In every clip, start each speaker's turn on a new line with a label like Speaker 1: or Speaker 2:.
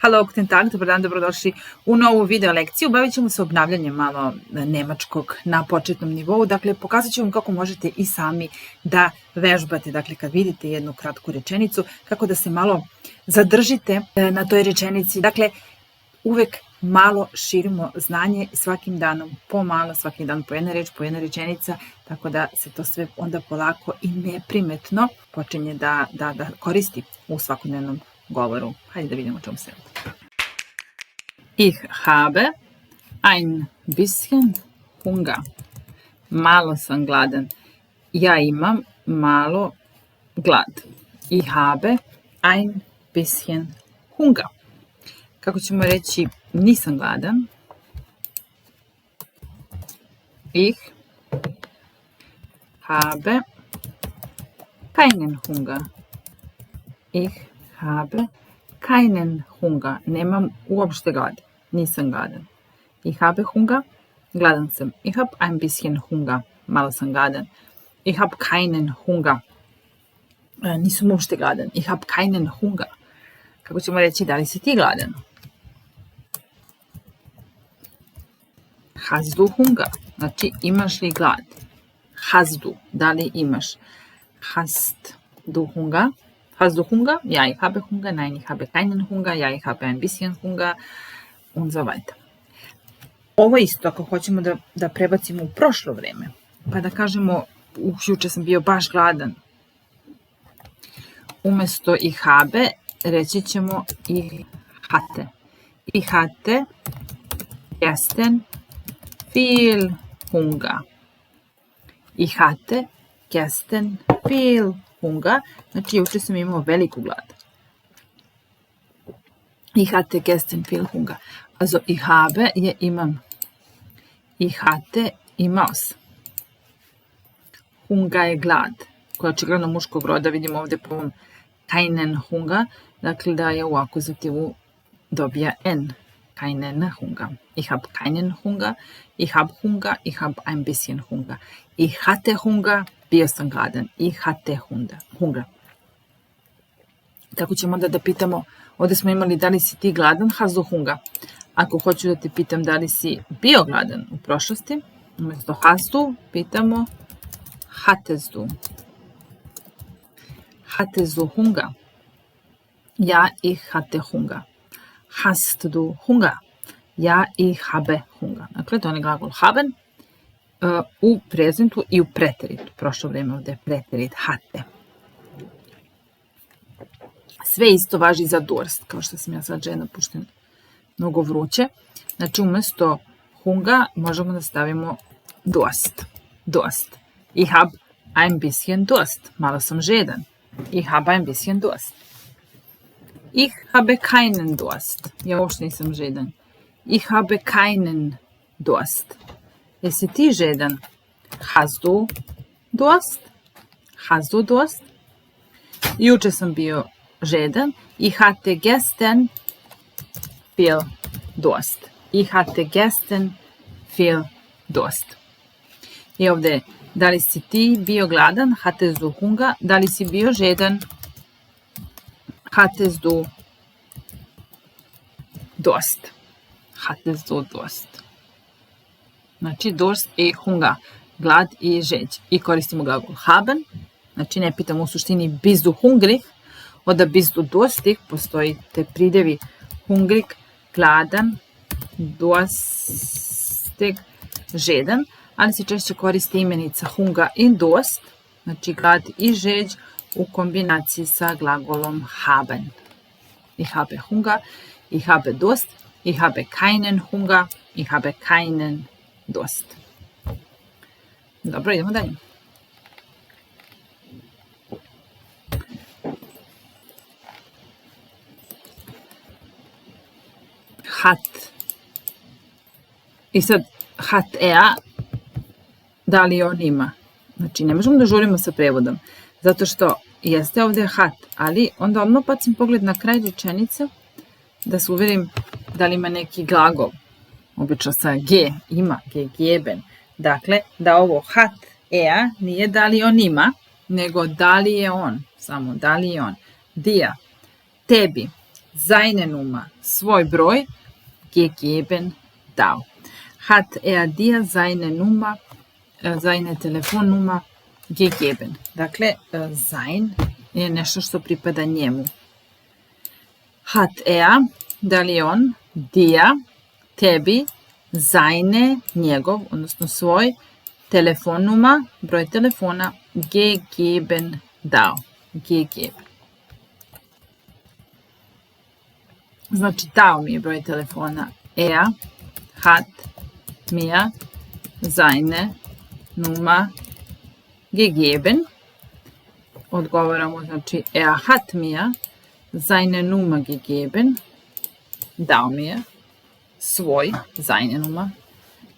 Speaker 1: Halo, guten Tag, dobar dan, dobrodošli u novu video lekciju. Bavit ćemo se obnavljanjem malo nemačkog na početnom nivou. Dakle, pokazat ću vam kako možete i sami da vežbate. Dakle, kad vidite jednu kratku rečenicu, kako da se malo zadržite na toj rečenici. Dakle, uvek malo širimo znanje svakim danom po malo, svaki dan po jedna reč, po jedna rečenica, tako da se to sve onda polako i neprimetno počinje da koristi u svakodnevnom govoru. Hajde da vidimo o čemu se radi. Ich habe ein bisschen Hunger. Malo sam gladan. Ja imam malo glad. Ich habe ein bisschen Hunger. Kako ćemo reći nisam gladan? Ich habe keinen Hunger. Ich habe keinen Hunger. Nemam uopšte glad. Nisam gladan. Ich habe Hunger. Gladan sam. Ich habe ein bisschen Hunger. Malo sam gladan. Ich habe keinen Hunger. Nisam uopšte gladan. Ich habe keinen Hunger. Kako ćemo reći da li si ti gladan? Hast du Hunger? Znači imaš li glad? Hast du. Da li imaš? Hast du Hunger? Hast du Hunger? Ja, ich habe Hunger. Nein, ich habe keinen Hunger. Ja, ich habe ein bisschen Hunger. Und so weiter. Ovo isto ako hoćemo da prebacimo u prošlo vreme. Pa da kažemo, juče sam bio baš gladan. Umesto ich habe, reći ćemo ich hatte. Ich hatte gestern viel Hunger. Ich hatte gestern viel Hunger. Znači, juče sam imao veliku glad. Ich hatte gestern viel Hunger. Also, ich habe je imam. Ich hatte imao sam. Hunger je glad. Koja je očigledno muškog roda, vidimo ovdje po ovom keinen Hunger. Dakle, da je u akuzativu dobija N. Keinen Hunger. Ich habe keinen Hunger. Ich habe Hunger. Ich habe ein bisschen Hunger. Ich hatte Hunger. Bio sam gladan. Ich hatte Hunger. Kako ćemo onda da pitamo, ovdje smo imali da li si ti gladan, hast du Hunger. Ako hoću da te pitam da li si bio gladan u prošlosti, umjesto hast du, pitamo hattest du. Hattest du Hunger? Ja, ich hatte Hunger. Hast du Hunger? Ja, ich habe Hunger. Dakle, to je glagol haben u prezentu i u preteritu. Prošlo vreme ovdje je preterit hatte. Sve isto važi za Durst, kao što sam ja sad žena, pošto je mnogo vruće. Znači, umjesto Hunger možemo da stavimo Durst. Durst. Ich habe ein bisschen Durst. Malo sam žedan. Ich habe ein bisschen Durst. Ich habe keinen Durst. Ja uopšte nisam žedan. Ich habe keinen Durst. Jesi ti žedan? Hast du Durst? Hast du Durst? Juče sam bio žedan. Ich hatte gestern viel Durst. Ich hatte gestern viel Durst. I ovdje, da li si ti bio gladan? Hattest du Hunger? Da li si bio žedan? Hattest du Durst? Hattest du Durst? Znači, Durst i Hunger. Glad i žeđ. I koristimo glagol haben. Znači, ne pitamo u suštini bist du hungrig? Onda bist du durstig. Postoji te pridevi hungrig, gladan, durstig, žedan. Ali se češće koristi imenica Hunger i Durst. Znači, glad i žeđ u kombinaciji sa glagolom haben. Ich habe Hunger, ich habe Durst, ich habe keinen Hunger, ich habe keinen Durst. Dobro, idemo dalje. Hat. I sad, hat er, da li on ima? Znači, ne možemo da žurimo sa prevodom, zato što jeste ovdje hat, ali onda odmah bacim pogled na kraj rečenice da se uverim da li ima neki glagol. Obično sa ge, ima, gegeben. Dakle, da ovo hat er nije da li on ima, nego da li je on. Samo da li je on. Dir, tebi, seine Nummer, svoj broj, gegeben, dao. Hat er dir seine Nummer, seine Telefonnummer gegeben. Dakle, sein je nešto što pripada njemu. Hat er, da li on, dir, tebi, seine, njegov, odnosno svoj, Telefonnummer, broj telefona, gegeben, dao. Gegeben. Znači, dao mi je broj telefona. Er hat mir seine Nummer gegeben. Odgovaramo, znači, er hat mir seine Nummer gegeben. Dao mi je svoj, seine Nummer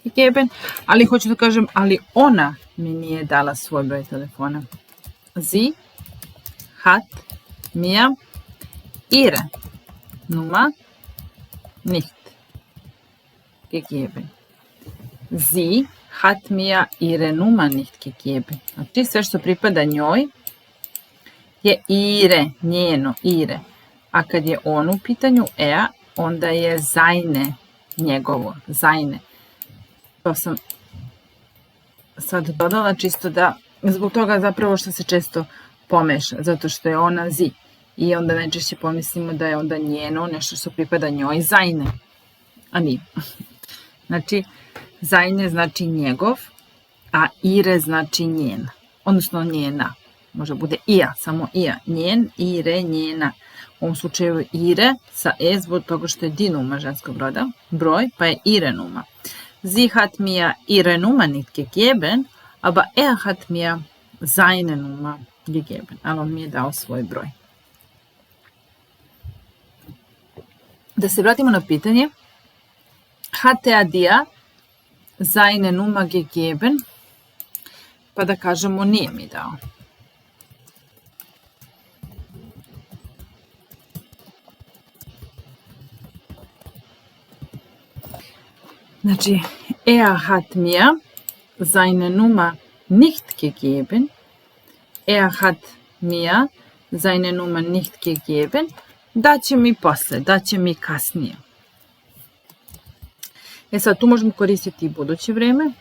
Speaker 1: gegeben. Ali hoću da kažem, ali ona mi nije dala svoj broj telefona. Sie hat mir ihre Nummer nicht gegeben. Sie hat mir ihre Nummer nicht gegeben. Znači sve što pripada njoj je ihre, njeno, ihre. A kad je on u pitanju, onda je seine, njegovo, seine. To sam sad dodala čisto da, zbog toga zapravo što se često pomeša, zato što je ona sie. I onda najčešće pomislimo da je onda njeno, nešto što pripada njoj, seine. A nije. Znači, seine znači njegov, a ihre znači njena. Odnosno njena. Može bude ia, samo ia. Njen, ihre, njena. U ovom slučaju ihre sa e zbog toga što je die Nummer ženskog roda, broj, pa je ihre Nummer. Sie hat mir ihre Nummer nicht gegeben, aber er hat mir seine Nummer gegeben. Ali on mi je dao svoj broj. Da se vratimo na pitanje. Hat er dir seine Nummer gegeben? Pa da kažemo nije mi dao. Znači, er hat mir seine Nummer nicht gegeben. Er hat mir seine Nummer nicht gegeben. Daće mi posle, daće mi kasnije. Sad tu možemo koristiti i buduće vreme.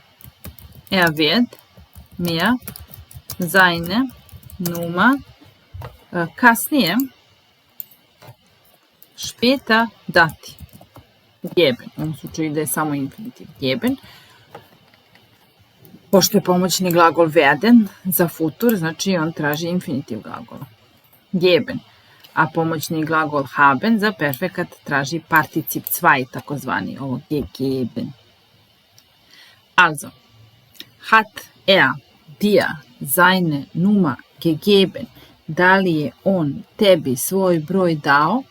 Speaker 1: Er wird mir seine Nummer kasnije, später dati. Geben. U ovom slučaju da je samo infinitiv geben. Pošto je pomoćni glagol werden za futur, znači on traži infinitiv glagola. Geben. A pomoćni glagol haben za perfekat traži particip zwei, takozvani, ovo gegeben. Also, hat er dir seine Nummer gegeben? Da li je on tebi svoj broj dao?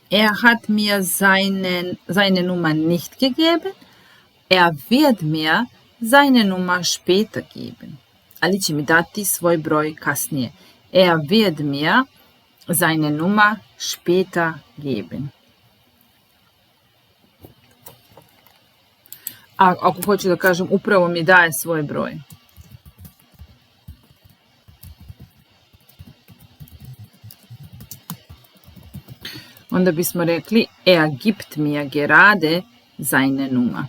Speaker 1: Er hat mir seine Nummer nicht gegeben. Er wird mir seine Nummer später geben. Ali će mi dati svoj broj kasnije. Er wird mir seine Nummer später geben. A ako hoću da kažem, upravo mi daje svoj broj. Onda bismo rekli, er gibt mir gerade seine Nummer.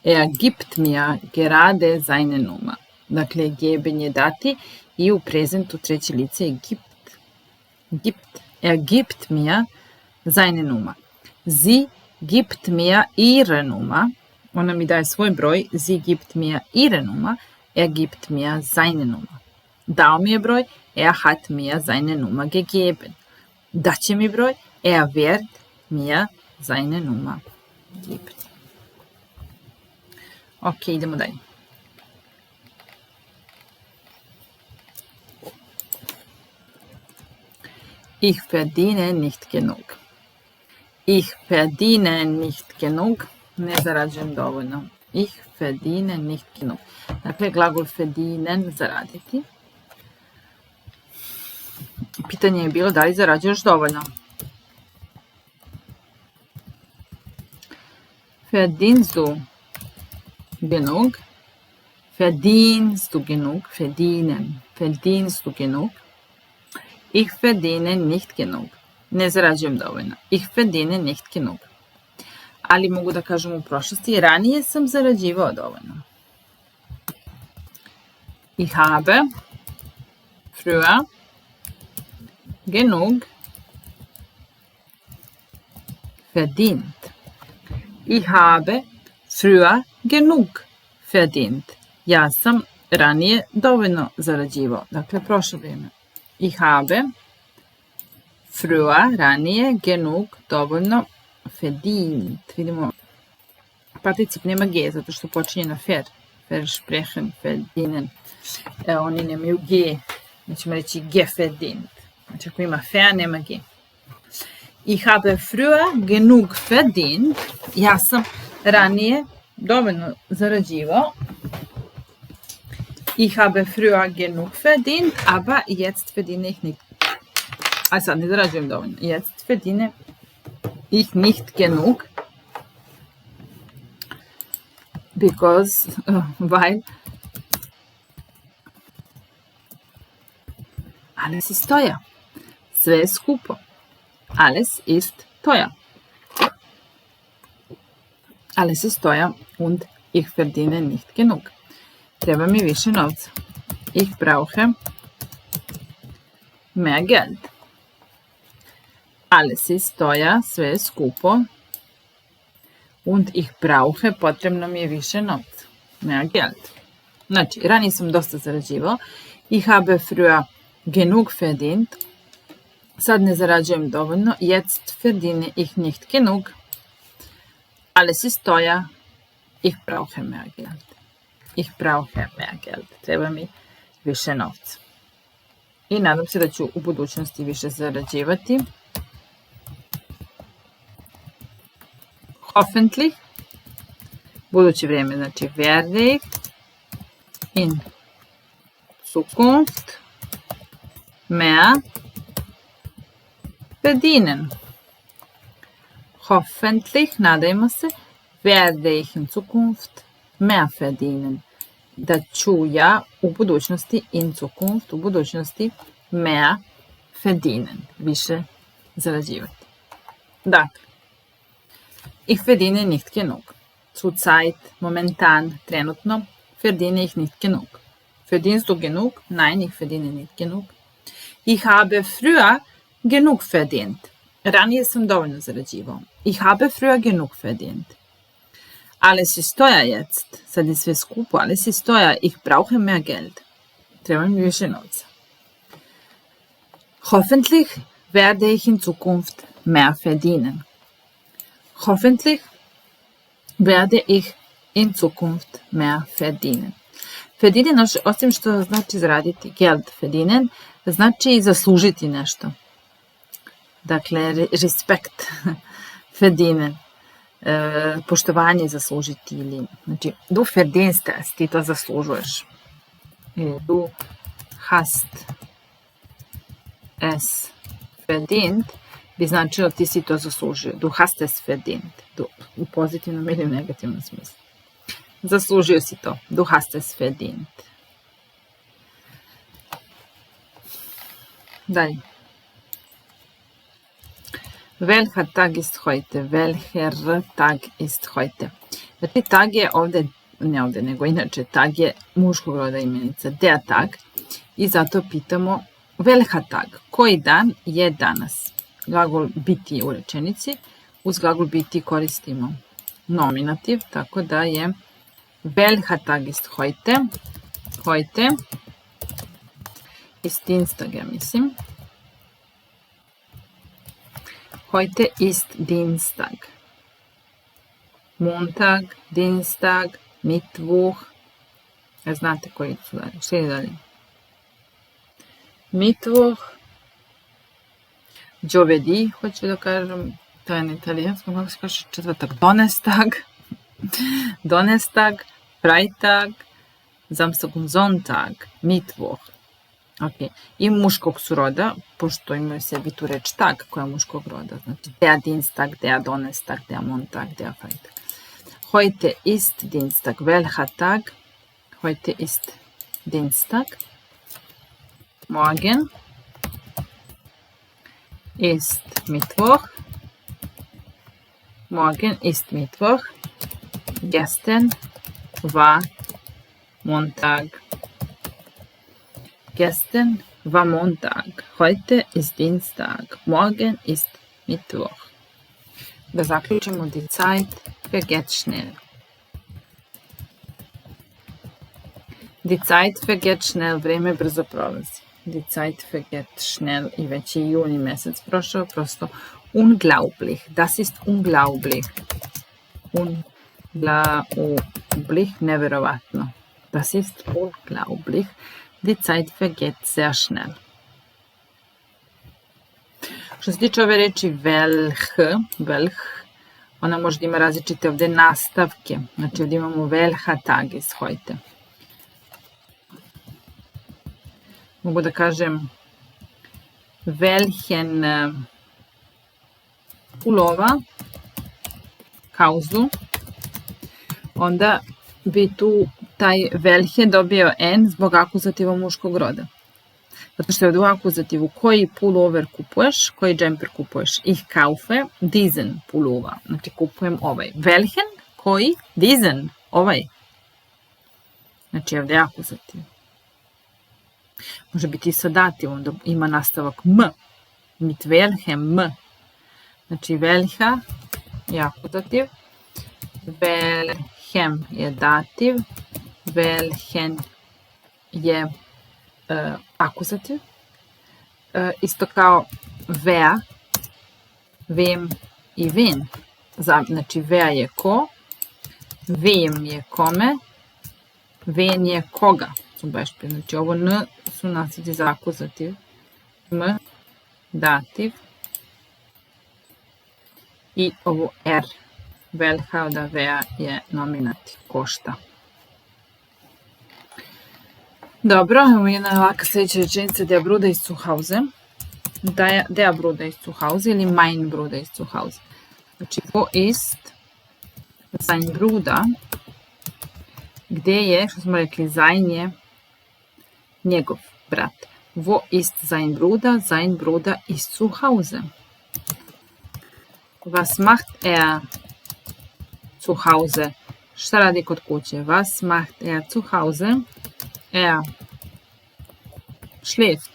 Speaker 1: Er gibt mir gerade seine Nummer. Dakle, geben je dati i u prezentu treće lice je gibt. Er gibt mir seine Nummer. Sie gibt mir ihre Nummer. Ona mi daje svoj broj. Sie gibt mir ihre Nummer. Er gibt mir seine Nummer. Dao mi je broj. Er hat mir seine Nummer gegeben. Daće mi broj. Er wird mir seine Nummer geben. Ok, idemo dalje. Ich verdiene nicht genug. Ich verdiene nicht genug. Ne zarađujem dovoljno. Ich verdiene nicht genug. Dakle, glagol verdienen, zaraditi. Pitanje je bilo da li zarađuješ dovoljno. Verdienst du genug? Verdienst du genug? Verdienen. Verdienst du genug? Ich verdiene nicht genug. ne zarađujem dovoljno. Ich verdiene nicht genug. Ali mogu da kažem u prošlosti, ranije sam zarađivao dovoljno. Ich habe früher genug verdient. Ich habe früher genug verdient. Ja sam ranije dovoljno zarađivao. Dakle, prošlo vrijeme. Ich habe früher, ranije, genug, dovoljno, verdient. Vidimo, particip nema G, zato što počinje na fer. Versprechen, verdienen. Oni nemaju G. Mi ćemo reći geferdient. Znači, ako ima fer, nema G. Ich habe früher genug verdient. Ja sam ranije dovoljno zarađivao. Ich habe früher genug verdient, aber jetzt verdiene ich nicht. A sad ne zarađujem dovoljno. Jetzt verdiene ich nicht genug. Because, weil alles ist teuer. Sve je skupo. Alles ist teuer. Alles ist teuer und ich verdiene nicht genug. Treba mi više novca. Ich brauche mehr Geld. Alles ist teuer, sve je skupo. Und ich brauche, potrebno mi je više novca. Mehr Geld. Znači, ranije sam dosta zarađivao. Ich habe früher genug verdient. Sad ne zarađujem dovoljno. Jetzt verdiene ich nicht genug. Alles ist teuer. Ich brauche mehr Geld. Ich brauche mehr Geld. Treba mi više novca. I nadam se da ću u budućnosti više zarađivati. Hoffentlich. Buduće vrijeme, znači werde ich in Zukunft mehr verdienen. Hoffentlich, nadajmo se, werde ich in Zukunft mehr verdienen. Da ću ja u budućnosti, in Zukunft, u budućnosti, mehr verdienen, više zarađivati. Dakle, ich verdiene nicht genug. Zurzeit, momentan, trenutno, verdiene ich nicht genug. Verdienst du genug? Nein, ich verdiene nicht genug. Ich habe früher genug verdient. Ranije sam dovoljno zarađivao. Ich habe früher genug verdient. Alles ist teuer jetzt. Sad je sve skupo. Alles ist teuer. Ich brauche mehr Geld. Treba mi više novca. Hoffentlich werde ich in Zukunft mehr verdienen. Hoffentlich werde ich in Zukunft mehr verdienen. Verdienen, osim što znači zaraditi, Geld verdienen, znači zaslužiti nešto. Dakle, respekt, verdienen, poštovanje zaslužiti ili, znači, du verdienst es, ti to zaslužuješ. Ili du hast es verdient, bi značilo ti si to zaslužio. Du hast es verdient. U pozitivnom ili u negativnom smislu. Zaslužio si to. Du hast es verdient. Dalje. Welcher Tag ist heute? Welcher Tag ist heute? Znači, tag je ovdje, ne ovdje, nego inače, tag je muškog roda imenica, der Tag. I zato pitamo, welcher Tag? Koji dan je danas? Glagol biti u rečenici. Uz glagol biti koristimo nominativ, tako da je welcher Tag ist heute? Heute ist Dienstag, ja mislim. Heute ist Dienstag. Montag, Dienstag, Mittwoch. Znate koji su dalje. Što je dalje? Mittwoch. Giovedì, hoću da kažem. To je na italijanskom, kako se kaže četvrtak. Donnerstag. Donnerstag, Freitag, Samstag und Sonntag, Mittwoch. Ok. I muškog su roda, pošto imaju sebi tu reč tag koja je muškog roda. Znači, der Dienstag, der Donnerstag, der Montag, der Freitag. Heute ist Dienstag. Welcher Tag? Heute ist Dienstag. Morgen ist Mittwoch. Morgen ist Mittwoch. Gestern war Montag. Gestern war Montag. Heute ist Dienstag. Morgen ist Mittwoch. Da zaključimo, die Zeit vergeht schnell. Die Zeit vergeht schnell, vrijeme brzo prolazi. Die Zeit vergeht schnell i već je juni mjesec prošao, prosto unglaublich. Das ist unglaublich. Unglaublich, nevjerovatno. Das ist unglaublich. Die Zeit vergeht sehr schnell. Što se tiče ove reči welch, ona možda ima različite ovdje nastavke. Znači ovdje imamo welcher Tag ist heute. Mogu da kažem welchen pulova, kauzu, onda bi tu taj welche dobio N zbog akuzativa muškog roda. Zato što je u akuzativu koji pullover kupuješ, koji džemper kupuješ. Ich kaufe diesen pullover. Znači kupujem ovaj. Welchen? Koji? Diesen? Ovaj. Znači ovdje je akuzativ. Može biti i sa dativom, da ima nastavak M. Mit welchem M. Znači welcher je akuzativ. Welchem je dativ. Welchen je akuzativ. Isto kao wer, wem i wen. Znači wer je ko, wem je kome, wen je koga. Znači ovo N su nastavci za akuzativ. M, dativ. I ovo R. Welcher da wer je nominativ, košta. Dobro, evo jedna ovakva sljedeća rečenica, der Bruder ist zu Hause. Der Bruder ist zu Hause ili mein Bruder ist zu Hause. Znači, wo ist sein Bruder? Gdje je, što smo rekli, sein je njegov brat. Wo ist sein Bruder? Sein Bruder ist zu Hause. Was macht er zu Hause? Šta radi kod kuće? Was macht er zu Hause? Er schläft.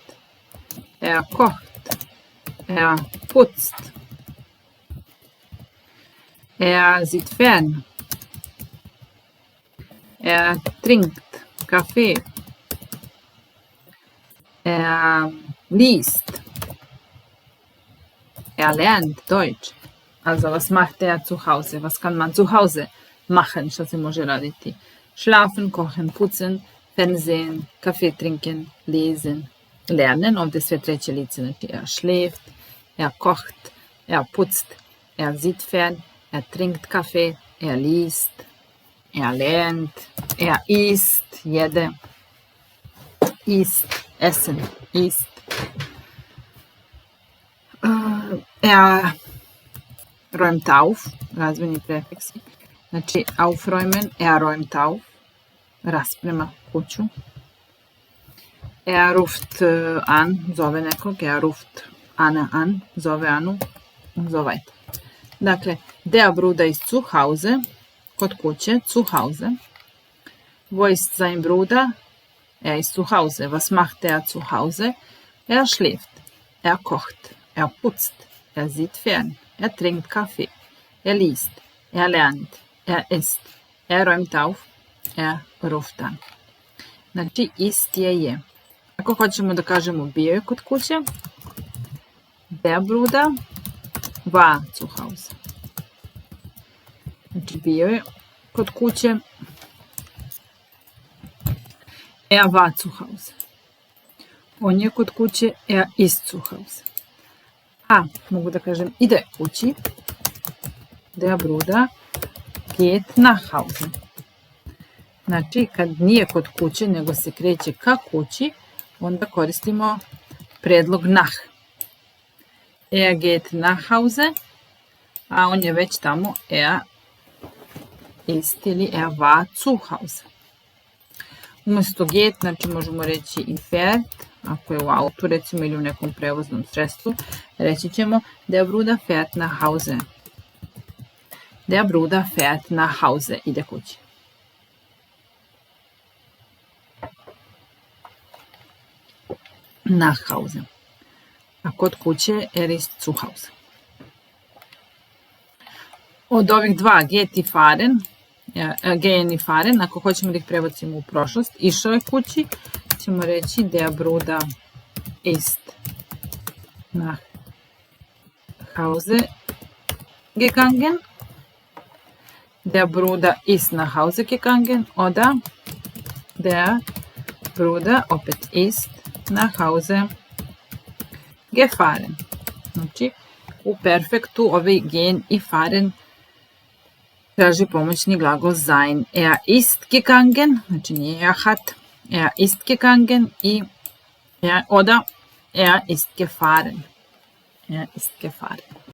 Speaker 1: Er kocht. Er putzt. Er sieht fern. Er trinkt Kaffee. Er liest. Er lernt Deutsch. Also, was macht er zu Hause? Was kann man zu Hause machen? Što se može raditi? Schlafen, kochen, putzen, Fernsehen, Kaffee trinken, lesen, lernen. Ovdje sve treće lice. Znači, er schläft, er kocht, er putzt, er sieht fern, er trinkt Kaffee, er liest, er lernt, er isst, jede, isst, essen, isst. Er räumt auf, razvojni prefiks. Znači, aufräumen, er räumt auf, rasprema kuću. Er ruft an, zove nekog, er ruft Anna an, zove Anu, zove. Dakle, der Bruder ist zu Hause, kod kuće, zu Hause. Wo ist sein Bruder? Er ist zu Hause. Was macht er zu Hause? Er schläft, er kocht, er putzt, er sieht fern, er trinkt Kaffee, er liest, er lernt, er isst, er räumt auf, er ruft an. Znači, ist je. Ako hoćemo da kažemo bio je kod kuće, der Bruder war zu Hause. Znači, bio je kod kuće, er war zu Hause. On je kod kuće, er ist zu Hause. A, mogu da kažem ide kući, der Bruder geht nach Hause. Znači, kad nije kod kuće, nego se kreće ka kući, onda koristimo predlog nach. Er geht nach Hause, a on je već tamo, er ist ili er war zu Hause. Umjesto geht, znači možemo reći i fährt, ako je u autu recimo ili u nekom prevoznom sredstvu, reći ćemo Der Bruder fährt nach Hause. Der Bruder fährt nach Hause, ide kući. Nach Hause. A kod kuće ist zu Hause. Od ovih dva gehen i fahren, ako hoćemo da ih prebacimo u prošlost, išao je kući, ćemo reći Der Bruder ist nach Hause gegangen. Der Bruder ist nach Hause gegangen. Oder der Bruder opet ist nach Hause gefahren. Znači, u perfektu ovi gehen i fahren traži pomoćni glagol sein. Ist gegangen, znači nije hat. Ist gegangen i oder ist gefahren. Ist gefahren.